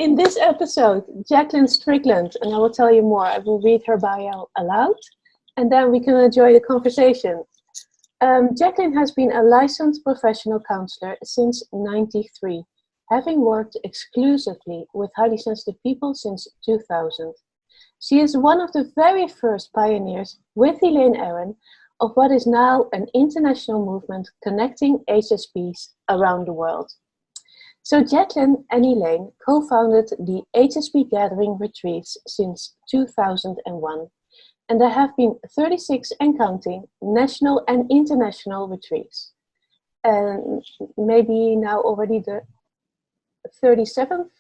In this episode, Jacquelyn Strickland, and I will tell you more. I will read her bio aloud, and then we can enjoy the conversation. Jacquelyn has been a licensed professional counselor since '93, having worked exclusively with highly sensitive people since 2000. She is one of the very first pioneers, with Elaine Aron, of what is now an international movement connecting HSPs around the world. So Jacquelyn and Elaine co-founded the HSP Gathering Retreats since 2001, and there have been 36 and counting national and international retreats. And maybe now already the 37th,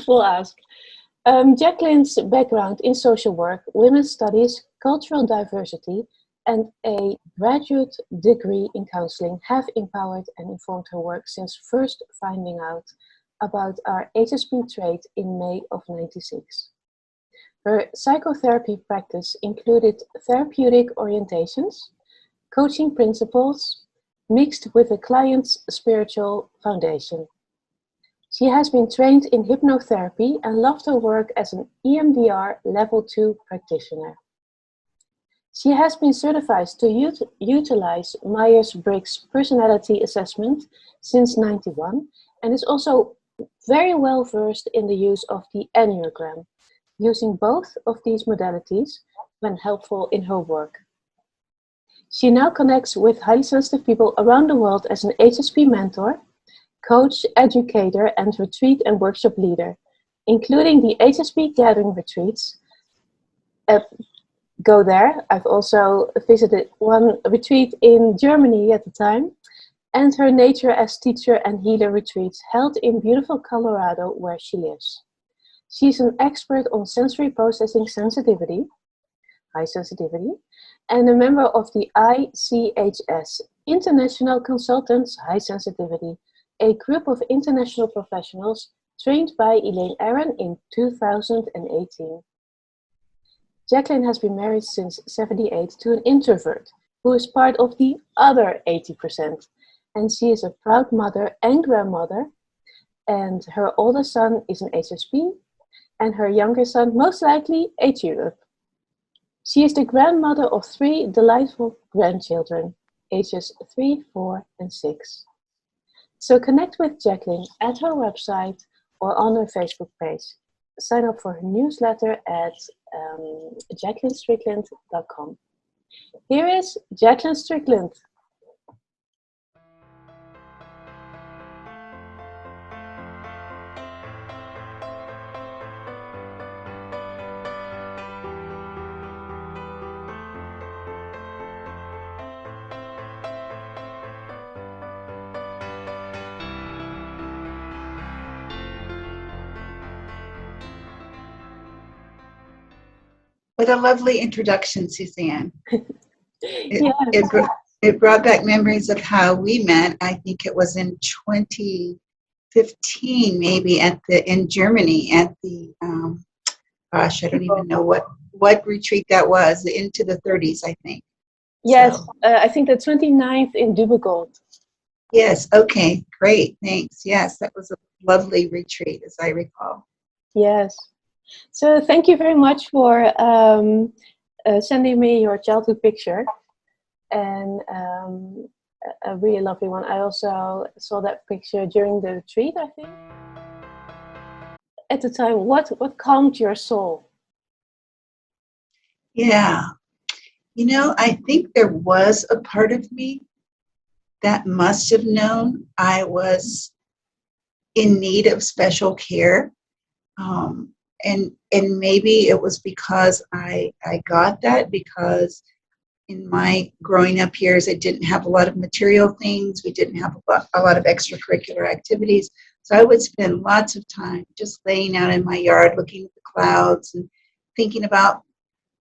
we'll ask. Jacquelyn's background in social work, women's studies, cultural diversity, and a graduate degree in counseling have empowered and informed her work since first finding out about our HSP trait in May of '96. Her psychotherapy practice included therapeutic orientations, coaching principles, mixed with a client's spiritual foundation. She has been trained in hypnotherapy and loved her work as an EMDR Level 2 practitioner. She has been certified to utilize Myers Briggs Personality Assessment since '91 and is also very well versed in the use of the Enneagram, using both of these modalities when helpful in her work. She now connects with highly sensitive people around the world as an HSP mentor, coach, educator, and retreat and workshop leader, including the HSP Gathering Retreats. Go there. I've also visited one retreat in Germany at the time, and her Nature as Teacher and Healer retreats held in beautiful Colorado where she lives. She's an expert on sensory processing sensitivity, high sensitivity, and a member of the ICHS, International Consultants High Sensitivity, a group of international professionals trained by Elaine Aron in 2018. Jacquelyn has been married since '78 to an introvert who is part of the other 80%, and she is a proud mother and grandmother, and her oldest son is an HSP, and her younger son most likely a tulip. She is the grandmother of 3 delightful grandchildren, ages 3, 4, and 6. So connect with Jacquelyn at her website or on her Facebook page. Sign up for her newsletter at jacquelynstrickland.com. Here is Jacquelyn Strickland. What a lovely introduction, Suzanne. Yes. It brought back memories of how we met. I think it was in 2015, maybe in Germany at the I don't even know what retreat that was. Into the 30s, I think. Yes, so. I think the 29th in Dubegold. Yes. Okay. Great. Thanks. Yes, that was a lovely retreat, as I recall. Yes. So thank you very much for sending me your childhood picture, and a really lovely one. I also saw that picture during the retreat, I think. At the time, what calmed your soul? Yeah. I think there was a part of me that must have known I was in need of special care. And maybe it was because I got that, because in my growing up years, I didn't have a lot of material things. We didn't have a lot of extracurricular activities. So I would spend lots of time just laying out in my yard, looking at the clouds and thinking about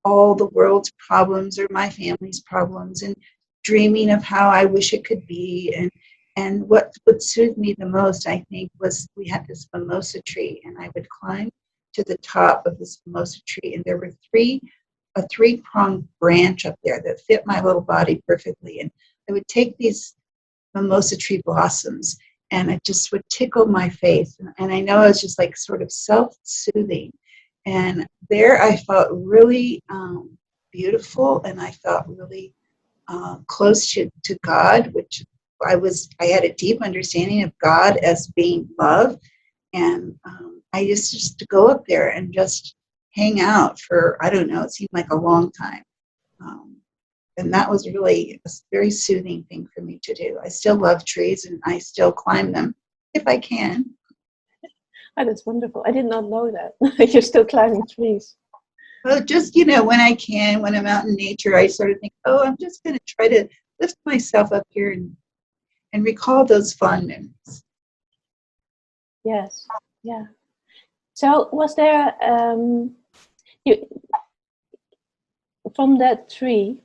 all the world's problems or my family's problems, and dreaming of how I wish it could be. And what would soothe me the most, I think, was we had this mimosa tree, and I would climb to the top of this mimosa tree, and there were a three-pronged branch up there that fit my little body perfectly. And I would take these mimosa tree blossoms and it just would tickle my face. And I know it was just like sort of self-soothing. And there I felt really beautiful, and I felt really close to God, which I had a deep understanding of God as being love. And I used to go up there and just hang out for, I don't know, it seemed like a long time. And that was really a very soothing thing for me to do. I still love trees, and I still climb them if I can. Oh, that's wonderful. I did not know that. You're still climbing trees. Well, just, when I can, when I'm out in nature, I sort of think, oh, I'm just going to try to lift myself up here and recall those fond memories. Yes, yeah. So was there, from that tree,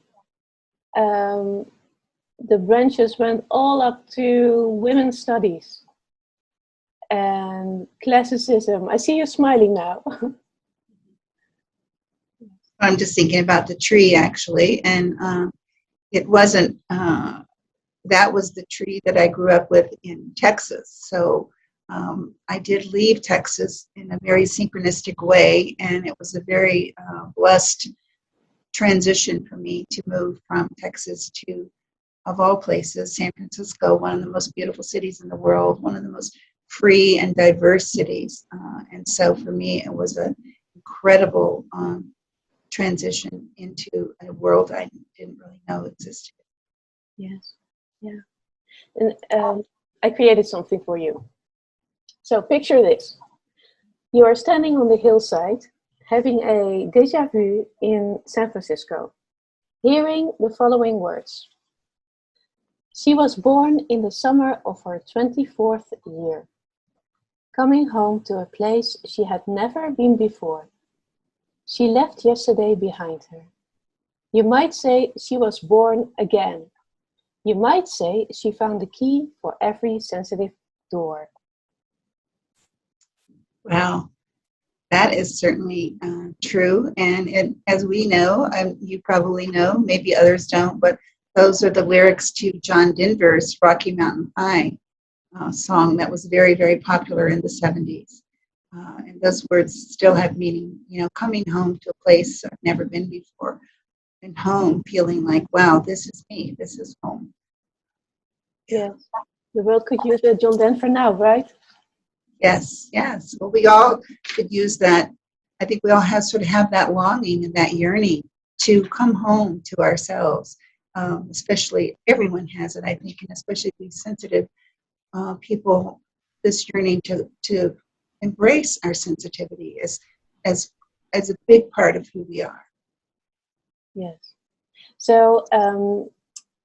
the branches went all up to women's studies and classicism. I see you smiling now. I'm just thinking about the tree, actually, and it wasn't, that was the tree that I grew up with in Texas. So I did leave Texas in a very synchronistic way, and it was a very blessed transition for me to move from Texas to, of all places, San Fransisco, one of the most beautiful cities in the world, one of the most free and diverse cities. And so for me, it was an incredible transition into a world I didn't really know existed. Yes, yeah. And I created something for you. So picture this. You are standing on the hillside, having a déjà vu in San Francisco, hearing the following words. She was born in the summer of her 24th year, coming home to a place she had never been before. She left yesterday behind her. You might say she was born again. You might say she found the key for every sensitive door. Wow, that is certainly true. And as we know, you probably know, maybe others don't, but those are the lyrics to John Denver's Rocky Mountain High song that was very, very popular in the 70s. And those words still have meaning, coming home to a place I've never been before, and home feeling like, wow, this is me, this is home. Yeah, the world could use a John Denver now, right? Yes. Well, we all could use that. I think we all have that longing and that yearning to come home to ourselves. Especially, everyone has it, I think, and especially these sensitive people, this yearning to embrace our sensitivity as a big part of who we are. Yes. So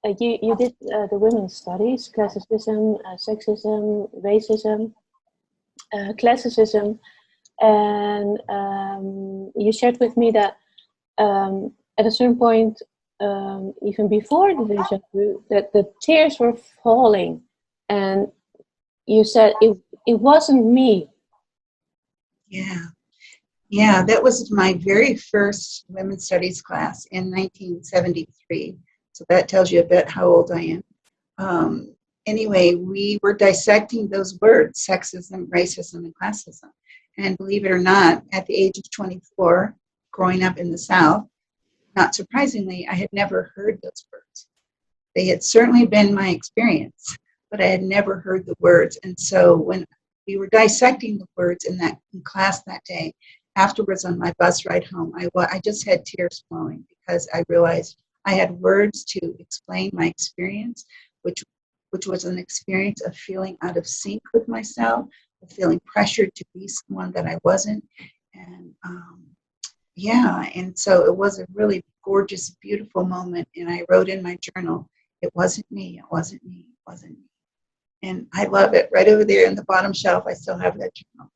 you did the women's studies, classicism, sexism, racism, classicism, and you shared with me that at a certain point, even before the déjà vu, that the tears were falling, and you said it wasn't me. Yeah, that was my very first women's studies class in 1973. So that tells you a bit how old I am. Anyway, we were dissecting those words, sexism, racism, and classism. And believe it or not, at the age of 24, growing up in the South, not surprisingly, I had never heard those words. They had certainly been my experience, but I had never heard the words. And so when we were dissecting the words in class that day, afterwards on my bus ride home, I just had tears flowing because I realized I had words to explain my experience, which was an experience of feeling out of sync with myself, of feeling pressured to be someone that I wasn't. And and so it was a really gorgeous, beautiful moment. And I wrote in my journal, it wasn't me, it wasn't me, it wasn't me. And I love it. Right over there in the bottom shelf, I still have that journal.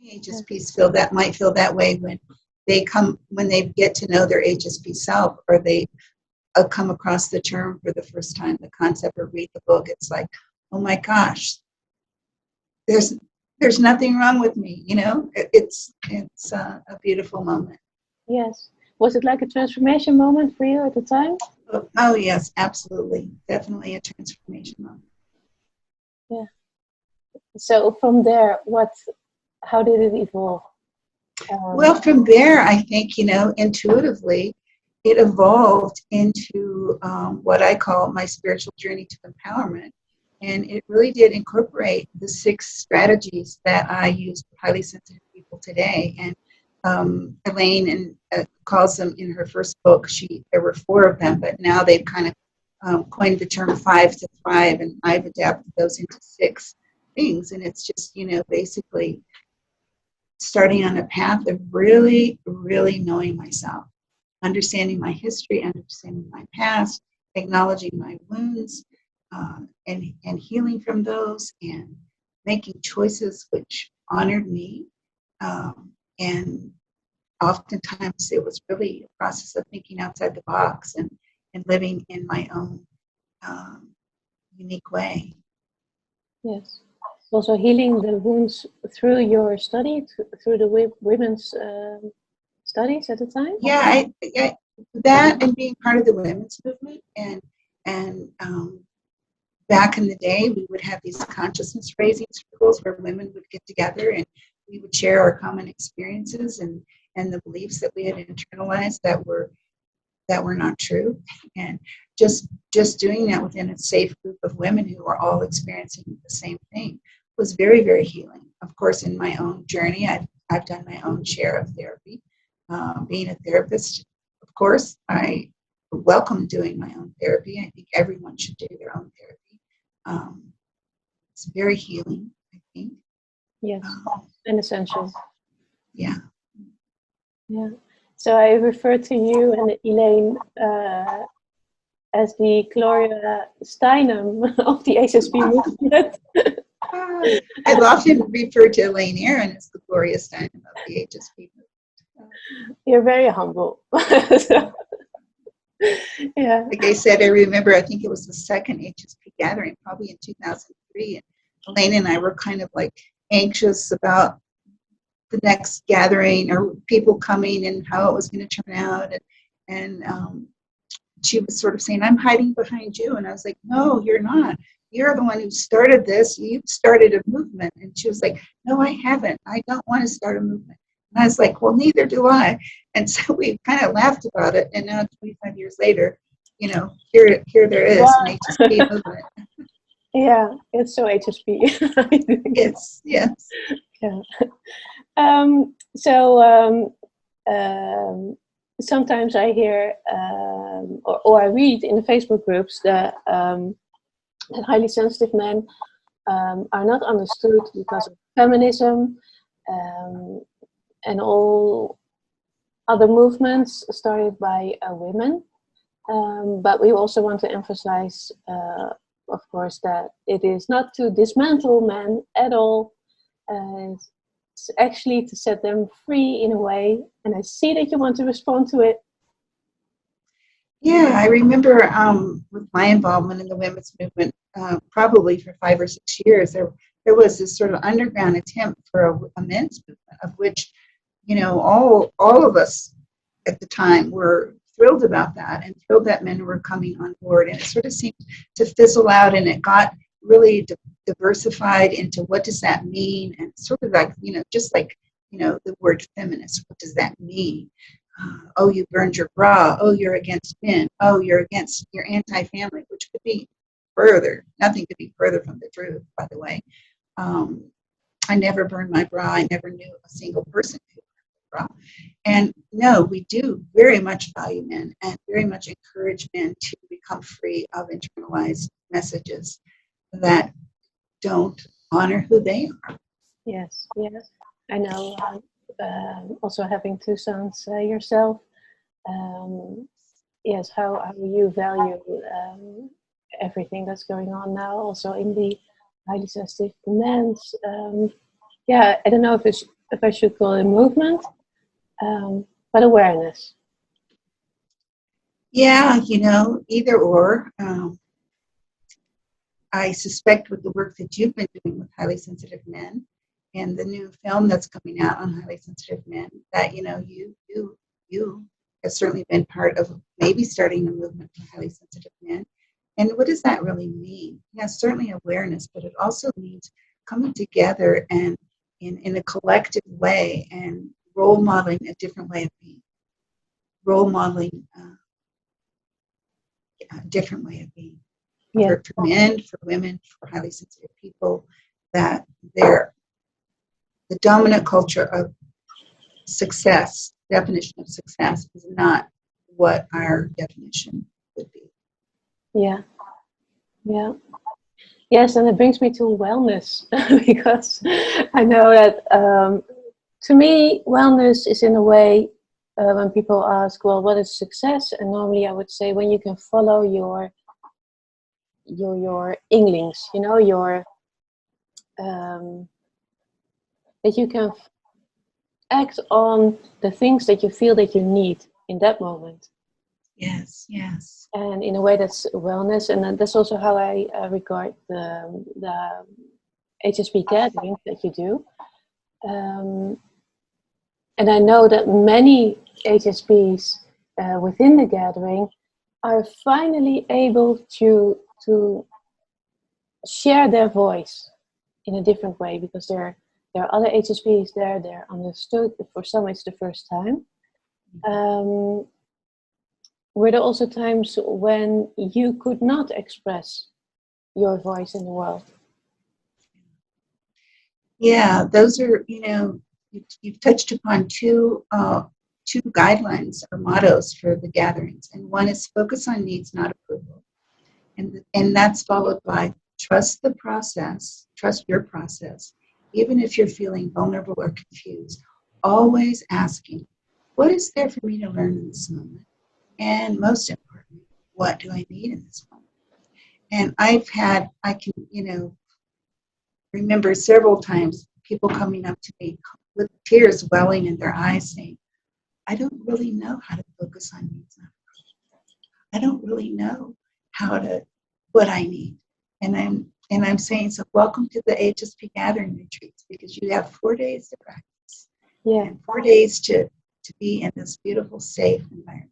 HSPs might feel that way when they get to know their HSP self, or they come across the term for the first time, the concept, or read the book. It's like, oh my gosh, there's nothing wrong with me. It's a beautiful moment. Yes. Was it like a transformation moment for you at the time? Oh yes, absolutely, definitely a transformation moment. Yeah. So from there, how did it evolve? Well, from there, I think, intuitively, it evolved into what I call my spiritual journey to empowerment. And it really did incorporate the 6 strategies that I use with highly sensitive people today. And Elaine calls them in her first book. There were 4 of them, but now they've kind of coined the term 5 to Thrive, and I've adapted those into 6 things. And it's just, basically starting on a path of really, really knowing myself, understanding my history, understanding my past, acknowledging my wounds, and healing from those, and making choices which honored me. And oftentimes it was really a process of thinking outside the box and living in my own unique way. Yes. Also healing the wounds through your study, through the women's studies at the time? Yeah, that and being part of the women's movement. And back in the day, we would have these consciousness raising circles where women would get together and we would share our common experiences and the beliefs that we had internalized that were not true. And just doing that within a safe group of women who were all experiencing the same thing was very, very healing. Of course, in my own journey, I've done my own share of therapy. Being a therapist, of course, I welcome doing my own therapy. I think everyone should do their own therapy. It's very healing, I think. Yes, and essential. Yeah. Yeah. So I refer to you and Elaine as the Gloria Steinem of the HSP movement. I've often referred to Elaine Aron as the Gloria Steinem of the HSP movement. You're very humble. So, yeah. Like I said, I think it was the second HSP gathering, probably in 2003. And Elaine and I were kind of like anxious about the next gathering or people coming and how it was going to turn out. And she was sort of saying, I'm hiding behind you. And I was like, no, you're not. You're the one who started this. You started a movement. And she was like, no, I haven't. I don't want to start a movement. And I was like, well, neither do I. And so we kind of laughed about it. And now 25 years later, here there is an HSP movement. Yeah, it's so HSP. Yes, yes. Yeah. Sometimes I hear or I read in the Facebook groups that highly sensitive men are not understood because of feminism and all other movements started by women. But we also want to emphasize, of course, that it is not to dismantle men at all. It's actually to set them free in a way. And I see that you want to respond to it. Yeah, I remember with my involvement in the women's movement, probably for 5 or 6 years, there was this sort of underground attempt for a men's movement, of which, all of us at the time were thrilled about that and thrilled that men were coming on board. And it sort of seemed to fizzle out, and it got really diversified into what does that mean, and sort of like, just like, the word feminist, what does that mean? Oh, you burned your bra. Oh, you're against men. Oh, you're anti-family, which could be further. Nothing could be further from the truth, by the way. I never burned my bra. I never knew a single person who burned their bra. And no, we do very much value men and very much encourage men to become free of internalized messages that don't honor who they are. Yes, yes. I know. Also having 2 sons yourself. Yes, how you value everything that's going on now, also in the highly sensitive men's. Yeah, I don't know if I should call it a movement, but awareness. Yeah, either or. I suspect with the work that you've been doing with highly sensitive men and the new film that's coming out on highly sensitive men, that you have certainly been part of maybe starting a movement for highly sensitive men. And what does that really mean? Yes, certainly awareness, but it also means coming together and in a collective way and role modeling a different way of being. Role modeling a different way of being. Yeah. For men, for women, for highly sensitive people, that they're the dominant culture of success, definition of success is not what our definition would be. Yeah. Yeah. Yes, and it brings me to wellness because I know that to me, wellness is in a way when people ask, well, what is success? And normally I would say when you can follow your inklings, you know, your that you can act on the things that you feel that you need in that moment. Yes, yes. And in a way that's wellness, and that's also how I regard the HSP gatherings that you do. And I know that many HSPs within the gathering are finally able to share their voice in a different way, because there are other HSPs there, they're understood. For some it's the first time. Were there also times when you could not express your voice in the world? Yeah, those are, you've touched upon two guidelines or mottos for the gatherings. And one is focus on needs, not approval. And that's followed by trust the process, trust your process, even if you're feeling vulnerable or confused. Always asking, what is there for me to learn in this moment? And most importantly, what do I need in this moment? And I can, remember several times people coming up to me with tears welling in their eyes saying, I don't really know how to focus on needs. I don't really know what I need. And I'm saying, so welcome to the HSP Gathering Retreats, because you have 4 days to practice. Yeah. And 4 days to be in this beautiful, safe environment.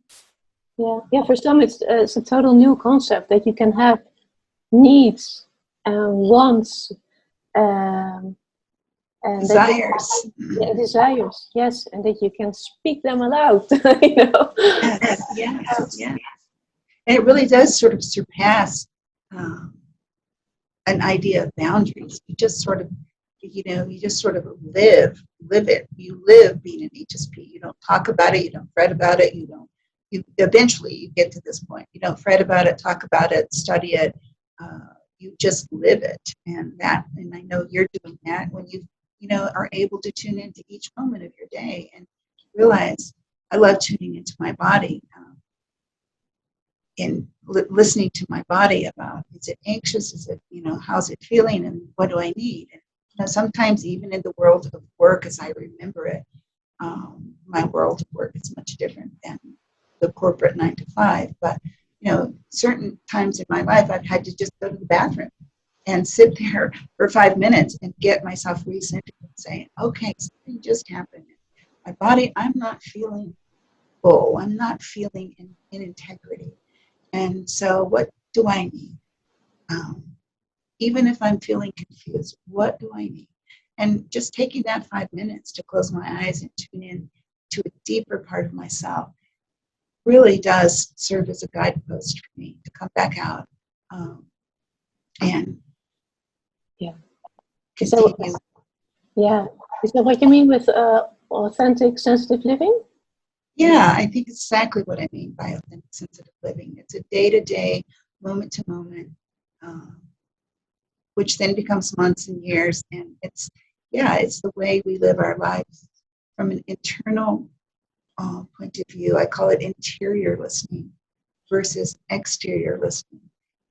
Yeah. For some, it's a total new concept that you can have needs and wants and Desires. Desires, yes, and that you can speak them aloud. You know. Yes. And it really does sort of surpass an idea of boundaries. You just sort of live it. You live being an HSP. You don't talk about it. You don't fret about it. You eventually get to this point. You don't fret about it, talk about it, study it. You just live it. And I know you're doing that when you are able to tune into each moment of your day and realize I love tuning into my body and listening to my body about, is it anxious? Is it, how's it feeling? And what do I need? And, sometimes even in the world of work, as I remember it, my world of work is much different than the corporate 9 to 5. But, certain times in my life, I've had to just go to the bathroom and sit there for 5 minutes and get myself recentered and say, okay, something just happened. My body, I'm not feeling full. I'm not feeling in integrity. And so what do I need? Even if I'm feeling confused, what do I need? And just taking that 5 minutes to close my eyes and tune in to a deeper part of myself really does serve as a guidepost for me to come back out and continue. Is that what you mean with authentic sensitive living? Yeah, I think exactly what I mean by authentic sensitive living. It's a day-to-day, moment-to-moment, which then becomes months and years. And it's the way we live our lives from an internal point of view. I call it interior listening versus exterior listening.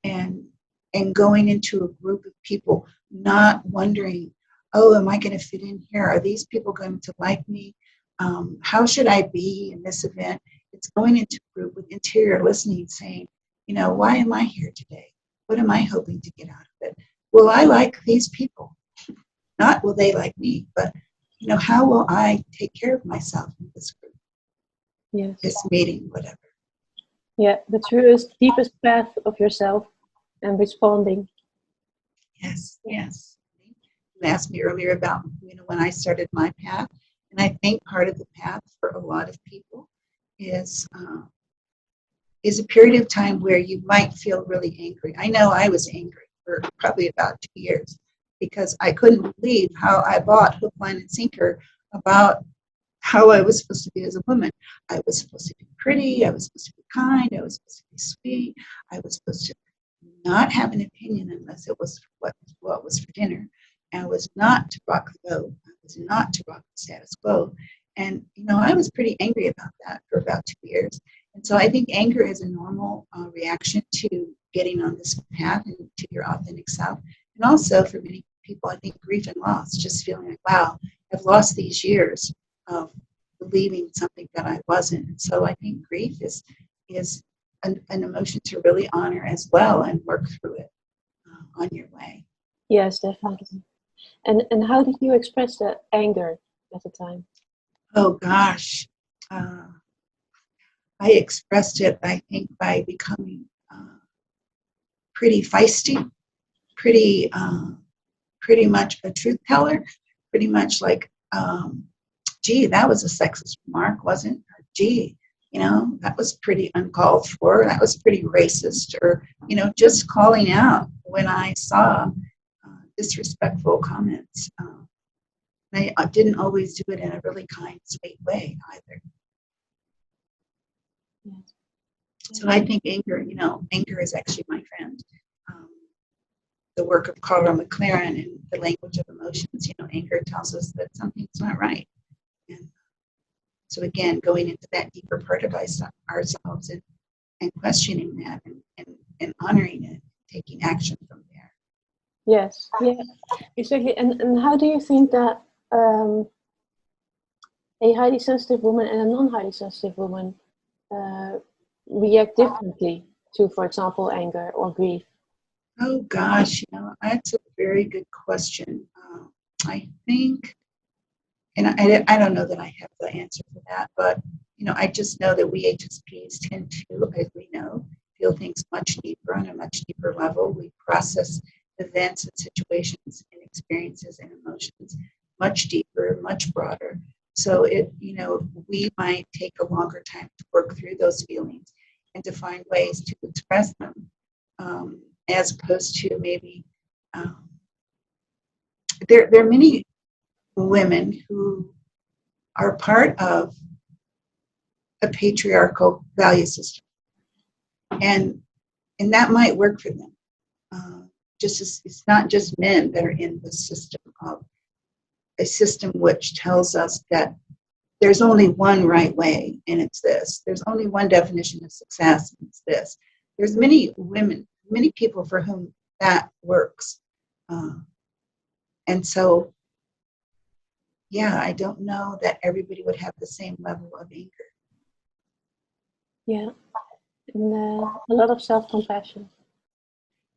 And going into a group of people, not wondering, oh, am I going to fit in here? Are these people going to like me? How should I be in this event? It's going into a group with interior listening, saying, why am I here today? What am I hoping to get out of it? Will I like these people? Not will they like me, but, how will I take care of myself in this group? Yes. This meeting, whatever. Yeah, the truest, deepest path of yourself and responding. Yes, yes. You asked me earlier about, when I started my path, and I think part of the path for a lot of people is a period of time where you might feel really angry. I know I was angry for probably about 2 years because I couldn't believe how I bought hook, line, and sinker about how I was supposed to be as a woman. I was supposed to be pretty. I was supposed to be kind. I was supposed to be sweet. I was supposed to not have an opinion unless it was what was for dinner. And I was not to rock the boat. I was not to rock the status quo. And, I was pretty angry about that for about 2 years. And so I think anger is a normal reaction to getting on this path and to your authentic self. And also for many people, I think grief and loss, just feeling like, wow, I've lost these years of believing something that I wasn't. And so I think grief is an emotion to really honor as well and work through it on your way. Yes, definitely. And how did you express that anger at the time? Oh gosh, I expressed it, I think, by becoming pretty feisty, pretty much a truth teller, pretty much like, gee, that was a sexist remark, wasn't it? Or, gee, that was pretty uncalled for. That was pretty racist. Or, just calling out when I saw disrespectful comments. I didn't always do it in a really kind, sweet way either. Yes. So I think anger is actually my friend. The work of Carla McLaren and the language of emotions, anger tells us that something's not right. And so again, going into that deeper part of ourselves and questioning that and honoring it, taking action from there. Yes, yeah, exactly. And how do you think that a highly sensitive woman and a non-highly sensitive woman react differently to, for example, anger or grief? Oh gosh, that's a very good question. I think, and I don't know that I have the answer for that, but I just know that we HSPs tend to, as we know, feel things much deeper on a much deeper level. We process events and situations and experiences and emotions much deeper, much broader. So we might take a longer time to work through those feelings and to find ways to express them, as opposed to maybe there are many women who are part of a patriarchal value system, and that might work for them. It's not just men that are in the system of a system which tells us that there's only one right way, and it's this. There's only one definition of success, and it's this. There's many women, many people for whom that works. And so, yeah, I don't know that everybody would have the same level of anger. Yeah, and a lot of self-compassion.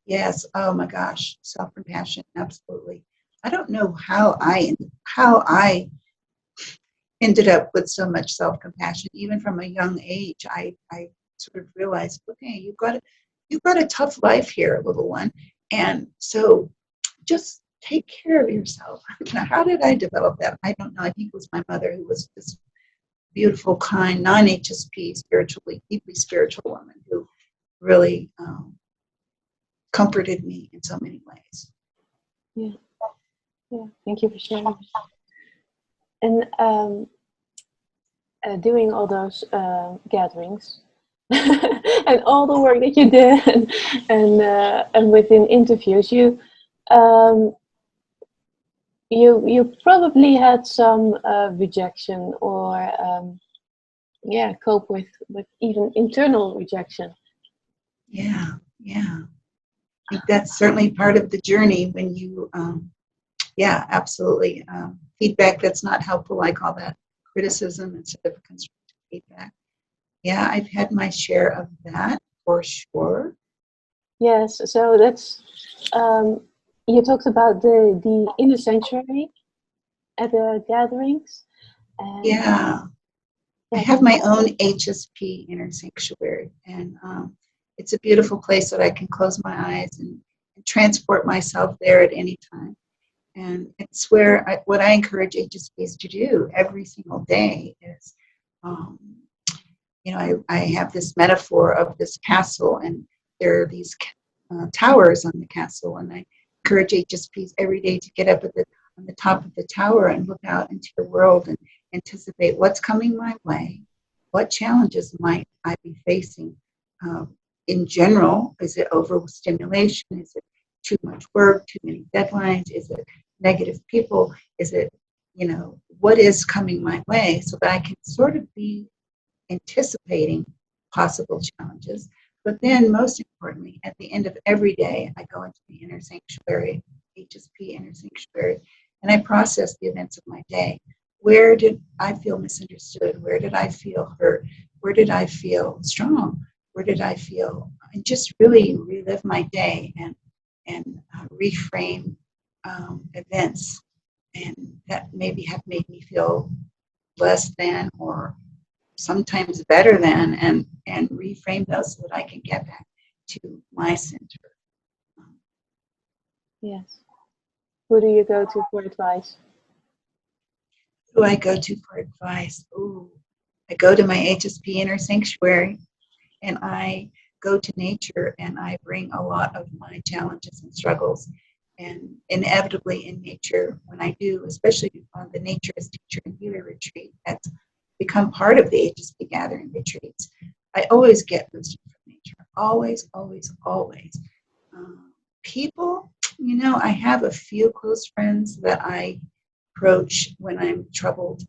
Yes. Oh my gosh, self-compassion, absolutely. I don't know how I ended up with so much self-compassion. Even from a young age, I sort of realized, okay, you've got a tough life here, little one, and so just take care of yourself. How did I develop that? I don't know. I think it was my mother, who was this beautiful, kind, non-HSP, deeply spiritual woman who really comforted me in so many ways. Yeah. Thank you for sharing. And doing all those gatherings and all the work that you did, and within interviews, you probably had some rejection, or cope with even internal rejection. Yeah. I think that's certainly part of the journey when you, absolutely. Feedback that's not helpful, I call that criticism instead of constructive feedback. Yeah, I've had my share of that for sure. Yes, so that's you talked about the inner sanctuary at the gatherings. And, I have my own HSP inner sanctuary, and it's a beautiful place that I can close my eyes and transport myself there at any time. And it's where what I encourage HSPs to do every single day is, I have this metaphor of this castle, and there are these towers on the castle, and I encourage HSPs every day to get up on the top of the tower and look out into the world and anticipate what's coming my way, what challenges might I be facing. In general, is it overstimulation? Is it too much work, too many deadlines? Is it negative people? Is it, what is coming my way, so that I can sort of be anticipating possible challenges. But then most importantly, at the end of every day, I go into the inner sanctuary, HSP inner sanctuary, and I process the events of my day. Where did I feel misunderstood? Where did I feel hurt? Where did I feel strong? Where did I feel, and just really relive my day and reframe events, and that maybe have made me feel less than or sometimes better than, and reframe those so that I can get back to my center. Yes. Who do you go to for advice? Who do I go to for advice? I go to my HSP inner sanctuary, and I go to nature, and I bring a lot of my challenges and struggles. And inevitably in nature, when I do, especially on the Nature as Teacher and Healer retreat, that's become part of the HSP Gathering Retreats, I always get wisdom from nature. Always, always, always. People, I have a few close friends that I approach when I'm troubled.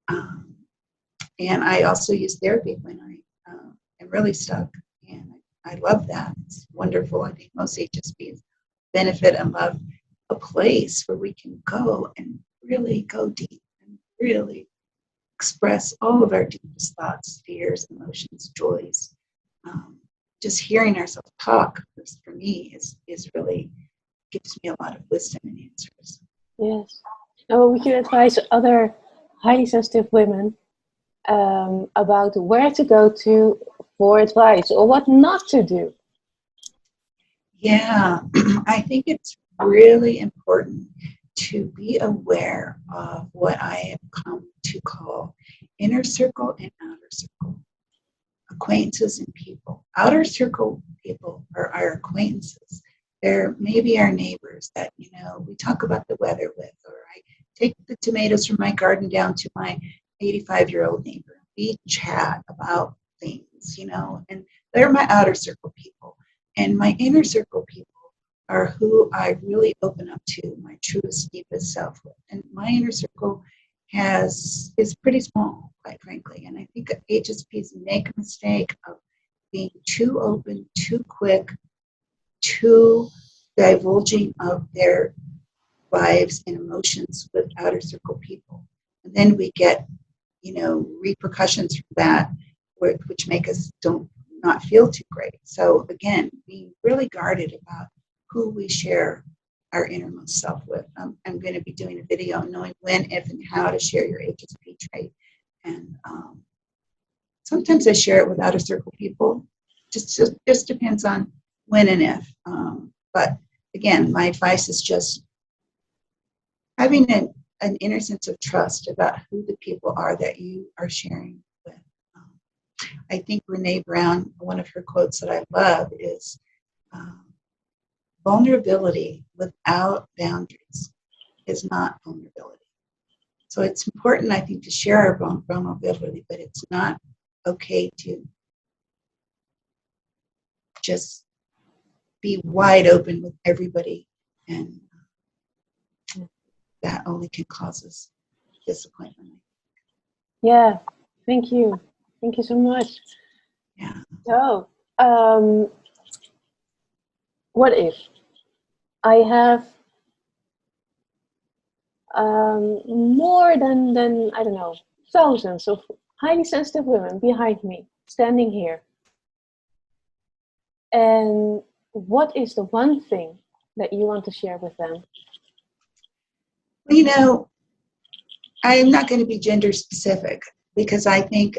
And I also use therapy when I am really stuck. And I love that. It's wonderful. I think most HSPs benefit and love a place where we can go and really go deep and really express all of our deepest thoughts, fears, emotions, joys. Just hearing ourselves talk, for me, is really gives me a lot of wisdom and answers. Yes. Now, would you advise other highly sensitive women about where to go to for advice or what not to do? Yeah, I think it's really important to be aware of what I have come to call inner circle and outer circle, acquaintances and people. Outer circle people are our acquaintances. They're maybe our neighbors that, we talk about the weather with, or I take the tomatoes from my garden down to my 85-year-old neighbor. We chat about things, and they're my outer circle people. And my inner circle people are who I really open up to my truest, deepest self with. And my inner circle is pretty small, quite frankly. And I think HSPs make a mistake of being too open, too quick, too divulging of their lives and emotions with outer circle people. And then we get, repercussions from that, which make us not feel too great. So again, being really guarded about who we share our innermost self with. I'm going to be doing a video on knowing when, if, and how to share your HSP trait. And sometimes I share it with outer circle people. Just depends on when and if. But again, my advice is just having an inner sense of trust about who the people are that you are sharing with. I think Brene Brown, one of her quotes that I love is, vulnerability without boundaries is not vulnerability. So it's important, I think, to share our vulnerability, but it's not okay to just be wide open with everybody, and that only can cause us disappointment. Yeah, thank you. Thank you so much. Yeah. So, what if I have more than I don't know, thousands of highly sensitive women behind me, standing here? And what is the one thing that you want to share with them? Well, I'm not going to be gender specific, because I think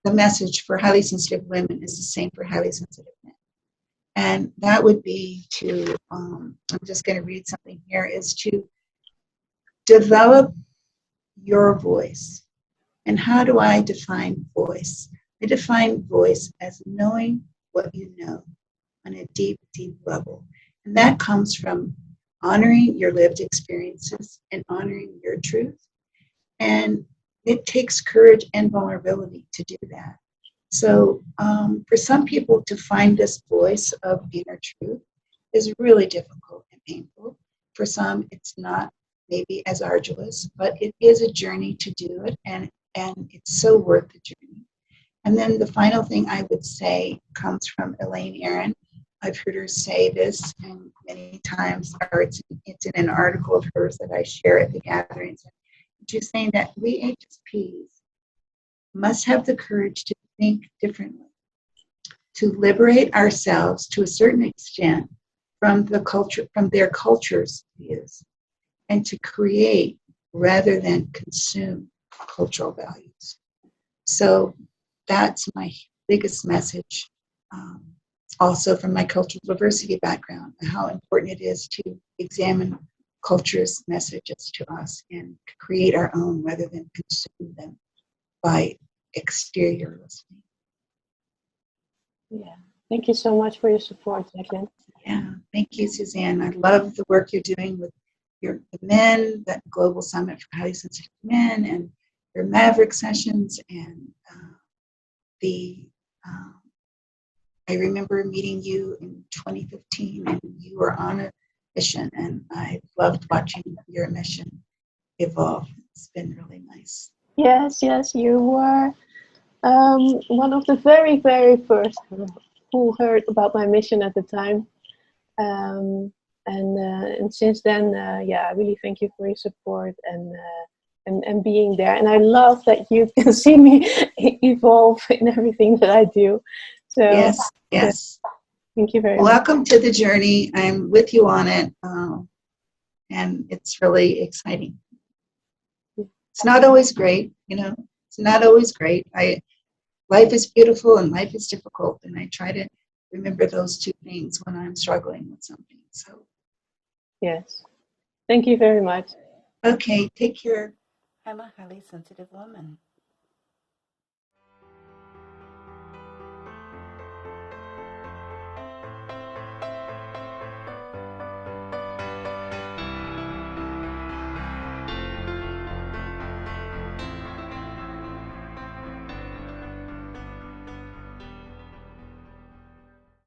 the message for highly sensitive women is the same for highly sensitive men. And that would be to, I'm just going to read something here, is to develop your voice. And how do I define voice? I define voice as knowing what you know on a deep, deep level. And that comes from honoring your lived experiences and honoring your truth. And it takes courage and vulnerability to do that. So for some people to find this voice of inner truth is really difficult and painful. For some, it's not maybe as arduous, but it is a journey to do it, and it's so worth the journey. And then the final thing I would say comes from Elaine Aron. I've heard her say this and many times, or it's in an article of hers that I share at the gatherings. She's saying that we HSPs must have the courage to think differently, to liberate ourselves to a certain extent from the culture, from their culture's views, and to create rather than consume cultural values. So that's my biggest message. Also from my cultural diversity background, how important it is to examine culture's messages to us and create our own rather than consume them by exterior listening. Yeah, thank you so much for your support, Jacquelyn. Yeah, thank you, Suzanne. I love the work you're doing with the men, that Global Summit for Highly Sensitive Men, and your Maverick sessions, and I remember meeting you in 2015, and you were on a mission, and I loved watching your mission evolve. It's been really nice. Yes, you were one of the very, very first who heard about my mission at the time. And since then, I really thank you for your support and being there. And I love that you can see me evolve in everything that I do. So Yes. Thank you very much. Welcome to the journey. I'm with you on it, and it's really exciting. It's not always great, It's not always great. Life is beautiful and life is difficult, and I try to remember those two things when I'm struggling with something. So, yes, thank you very much. Okay, take care. I'm a highly sensitive woman.